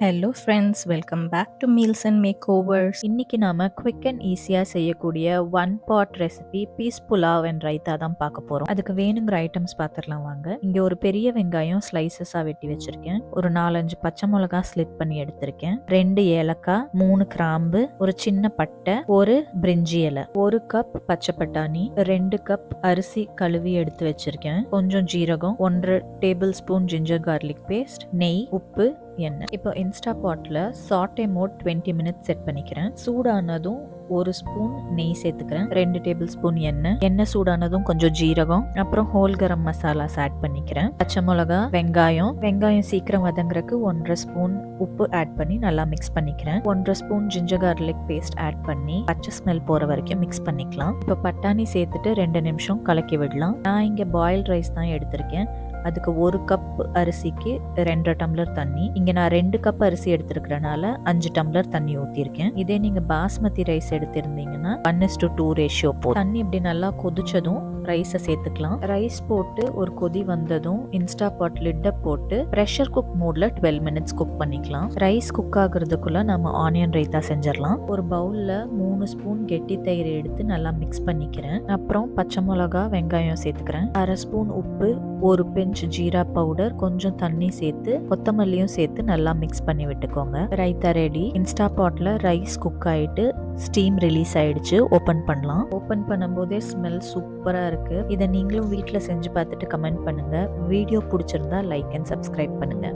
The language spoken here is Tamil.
Hello friends, welcome back to meals and makeovers. இன்னைக்கு நாம குவிக் அண்ட் ஈஸியாக செய்யக்கூடிய one pot recipe peas pulao and raita தான் பார்க்க போகிறோம். அதுக்கு வேணுங்கிற ஐட்டம்ஸ் பார்த்துடலாம் வாங்க. இங்கே ஒரு பெரிய வெங்காயம் ஸ்லைசஸாக வெட்டி வச்சிருக்கேன். ஒரு 4-5 பச்சை மிளகா ஸ்லிப் பண்ணி எடுத்திருக்கேன். 2 ஏலக்காய், 3 கிராம்பு, ஒரு சின்ன பட்டை, ஒரு பிரிஞ்சி இலை, 1 கப் பச்சை பட்டாணி, 2 கப் அரிசி கழுவி எடுத்து வச்சிருக்கேன். கொஞ்சம் ஜீரகம், 1 tablespoon ginger garlic paste, நெய், உப்பு, எண்ணெய். இப்போ இன்ஸ்டா பாட்ல சாட்டே மோட் 20 மினிட்ஸ் செட் பண்ணிக்கிறேன். சூடானதும் 1 ஸ்பூன் நெய் சேர்த்துக்கிறேன். 2 டேபிள் ஸ்பூன் எண்ணெய் சூடானதும் கொஞ்சம் ஜீரகம், அப்புறம் ஹோல் கரம் மசாலாஸ் ஆட் பண்ணிக்கிறேன். பச்சை மிளகா, வெங்காயம் சீக்கிரம் வதங்குறதுக்கு 1.5 ஸ்பூன் உப்பு ஆட் பண்ணி நல்லா மிக்ஸ் பண்ணிக்கிறேன். 1.5 spoon ginger garlic paste add பண்ணி பச்சை ஸ்மெல் போற வரைக்கும் மிக்ஸ் பண்ணிக்கலாம். இப்போ பட்டாணி சேர்த்துட்டு 2 நிமிஷம் கலக்கி விடலாம். நான் இங்க பாயில்ட் ரைஸ் தான் எடுத்திருக்கேன். அதுக்கு 1 கப் அரிசிக்கு 2 டம்ளர் தண்ணி. இங்க நான் 2 கப் அரிசி எடுத்துருக்கிறனால 5 டம்ளர் தண்ணி ஊற்றிருக்கேன். இதே நீங்க பாஸ்மதி ரைஸ் எடுத்திருந்தீங்கன்னா 1:2 ரேஷியோ போதும். தண்ணி இப்படி நல்லா கொதிச்சதும் ரைஸை சேர்த்துக்கலாம். ரைஸ் போட்டு ஒரு கொதி வந்ததும் இன்ஸ்டா பாட் லிட்டை போட்டு ப்ரெஷர் குக் மோட்ல 12 மினிட்ஸ் குக் பண்ணிக்கலாம். ரைஸ் குக் ஆகுறதுக்குள்ள நம்ம ஆனியன் ரைத்தா செஞ்சிடலாம். ஒரு பவுல்ல 3 ஸ்பூன் கெட்டி தயிர் எடுத்து நல்லா மிக்ஸ் பண்ணிக்கிறேன். அப்புறம் பச்சை மிளகா, வெங்காயம் சேர்த்துக்கிறேன். 1/2 ஸ்பூன் உப்பு, 1 பிஞ்ச் ஜீரா பவுடர், கொஞ்சம் தண்ணி சேர்த்து கொத்தமல்லியும் சேர்த்து நல்லா மிக்ஸ் பண்ணி விட்டுக்கோங்க. ரைத்தா ரெடி. இன்ஸ்டா பாட்ல ரைஸ் குக் ஆயிட்டு ஸ்டீம் ரிலீஸ் ஆயிடுச்சு. ஓபன் பண்ணலாம். ஓபன் பண்ணும்போதே ஸ்மெல் சூப்பரா இருக்கு. இதை நீங்களும் வீட்டில் செஞ்சு பார்த்துட்டு கமெண்ட் பண்ணுங்க. வீடியோ பிடிச்சிருந்தா லைக் அண்ட் சப்ஸ்கிரைப் பண்ணுங்க.